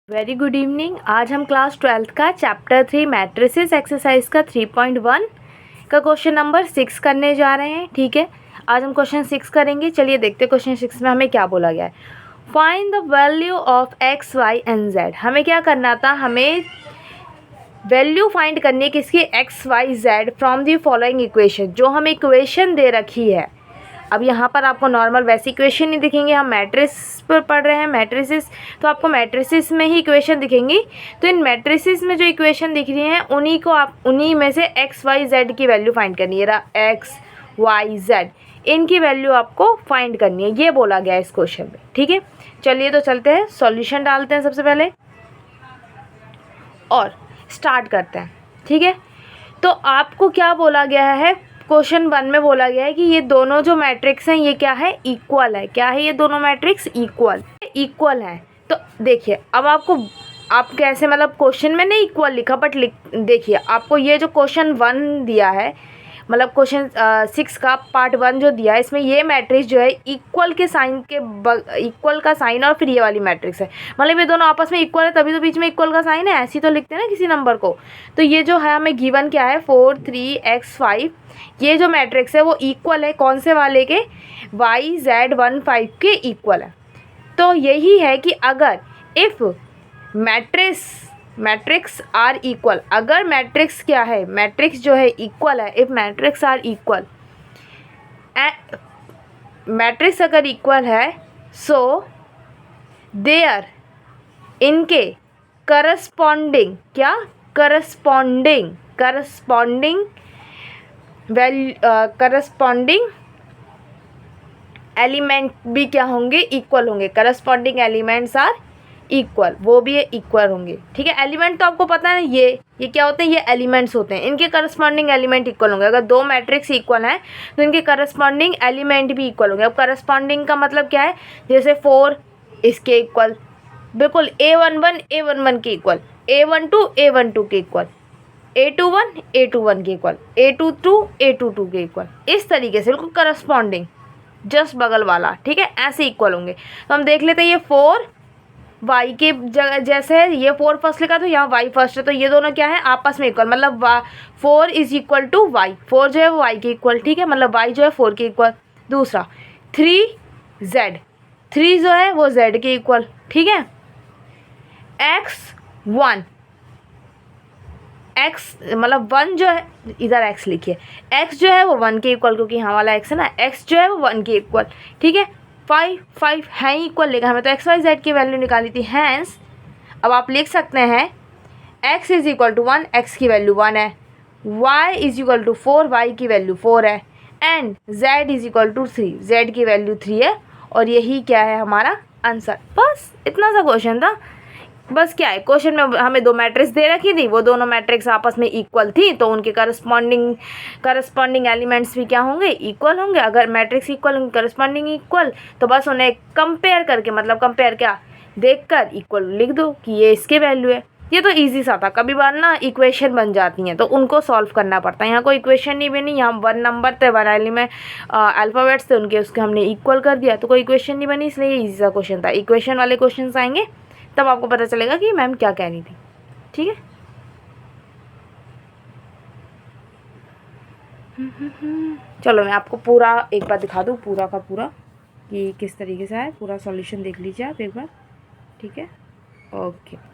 Very good evening. आज हम class 12th का चैप्टर 3 मैट्रिसेस एक्सरसाइज का 3.1 का क्वेश्चन नंबर 6 करने जा रहे हैं। ठीक है, आज हम क्वेश्चन 6 करेंगे। चलिए देखते हैं क्वेश्चन 6 में हमें क्या बोला गया है। Find the value of X Y and Z. हमें क्या करना था, हमें वैल्यू फाइंड करनी है किसकी, X Y Z from the following equation. जो हमें इक्वेशन दे रखी है, अब यहाँ पर आपको नॉर्मल वैसी इक्वेशन नहीं दिखेंगे, हम मैट्रिस पर पढ़ रहे हैं, मैट्रिसेस, तो आपको मैट्रिसेस में ही इक्वेशन दिखेंगी। तो इन मैट्रिसेस में जो इक्वेशन दिख रही हैं उन्हीं में से एक्स वाई जेड की वैल्यू फाइंड करनी है। एक्स वाई जेड इनकी वैल्यू आपको फाइंड करनी है, ये बोला गया है इस क्वेश्चन में। ठीक है, चलिए तो चलते हैं, सॉल्यूशन डालते हैं सबसे पहले और स्टार्ट करते हैं। ठीक है, तो आपको क्या बोला गया है, क्वेश्चन 1 में बोला गया है कि ये दोनों जो मैट्रिक्स हैं ये क्या है, इक्वल है। क्या है, ये दोनों मैट्रिक्स इक्वल है। तो देखिए, अब आप कैसे, मतलब क्वेश्चन में नहीं इक्वल लिखा, बट देखिए आपको ये जो क्वेश्चन 1 दिया है, मतलब क्वेश्चन 6 का पार्ट 1 जो दिया है, इसमें ये मैट्रिक्स जो है इक्वल के साइन के इक्वल का साइन और फिर ये वाली मैट्रिक्स है, मतलब ये दोनों आपस में इक्वल है, तभी तो बीच में इक्वल का साइन है। ऐसे ही तो लिखते हैं ना किसी नंबर को। तो ये जो है हमें गिवन क्या है, 4 3 x 5, ये जो मैट्रिक्स है वो इक्वल है कौन से वाले के, y z 1 5 के इक्वल है। तो यही है कि अगर इफ़ मैट्रिक्स आर इक्वल, अगर मैट्रिक्स क्या है, मैट्रिक्स जो है इक्वल है, if matrix are equal, matrix अगर इक्वल है, सो देयर इनके करस्पॉन्डिंग क्या, करस्पॉन्डिंग एलिमेंट भी क्या होंगे, इक्वल होंगे। करस्पॉन्डिंग एलिमेंट्स आर इक्वल, वो भी इक्वल होंगे। ठीक है, एलिमेंट तो आपको पता है ये क्या होते हैं, ये एलिमेंट्स होते हैं, इनके करस्पॉन्डिंग एलिमेंट इक्वल होंगे। अगर दो मैट्रिक्स इक्वल हैं तो इनके करस्पॉन्डिंग एलिमेंट भी इक्वल होंगे। अब करस्पॉन्डिंग का मतलब क्या है, जैसे 4 इसके इक्वल, बिल्कुल A11 A11 के इक्वल, A12 A12 के इक्वल, A21 A21 के इक्वल, A22 A22 के इक्वल, इस तरीके से बिल्कुल करस्पॉन्डिंग, जस्ट बगल वाला। ठीक है, ऐसे इक्वल होंगे। तो हम देख लेते हैं, ये 4 y के जगह, जैसे ये 4 फर्स्ट लिखा तो यहाँ y फर्स्ट है, तो ये दोनों क्या है, आपस में इक्वल, मतलब 4 इज इक्वल टू y, 4 जो है वो y के इक्वल। ठीक है, मतलब y जो है 4 के इक्वल। दूसरा 3 जो है वो z के इक्वल। ठीक है, x मतलब 1 जो है, इधर x लिखिए, x जो है वो 1 के इक्वल, क्योंकि यहाँ वाला x है ना, x जो है वो 1 के इक्वल। ठीक है, 5 है इक्वल, लेकिन हमें तो एक्स वाई जेड की वैल्यू निकाली थी। हैंस अब आप लिख सकते हैं x is equal to 1, x की वैल्यू 1 है, y is equal to 4, y की वैल्यू 4 है, and z is equal to 3, z की वैल्यू 3 है। और यही क्या है हमारा आंसर। बस इतना सा क्वेश्चन था। बस क्या है, क्वेश्चन में हमें दो मैट्रिक्स दे रखी थी, वो दोनों मैट्रिक्स आपस में इक्वल थी, तो उनके करस्पॉन्डिंग एलिमेंट्स भी क्या होंगे, इक्वल होंगे। अगर मैट्रिक्स इक्वल होंगे, करस्पॉन्डिंग इक्वल, तो बस उन्हें कंपेयर करके, मतलब कंपेयर क्या, देखकर इक्वल लिख दो कि ये इसके वैल्यू है। ये तो ईजी सा था। कभी बार ना इक्वेशन बन जाती हैं तो उनको सॉल्व करना पड़ता है। यहाँ कोई इक्वेशन नहीं बनी, यहाँ 1 नंबर थे, 1 एलिमेंट अल्फ़ाबेट्स थे, उसके हमने इक्वल कर दिया, तो कोई इक्वेशन नहीं बनी, इसलिए ईजी सा क्वेश्चन था। इक्वेशन वाले क्वेश्चन आएंगे तब आपको पता चलेगा कि मैम क्या कह रही थी। ठीक है, चलो मैं आपको पूरा एक बार दिखा दूँ, पूरा का पूरा कि किस तरीके से है। पूरा सॉल्यूशन देख लीजिए आप एक बार। ठीक है, ओके।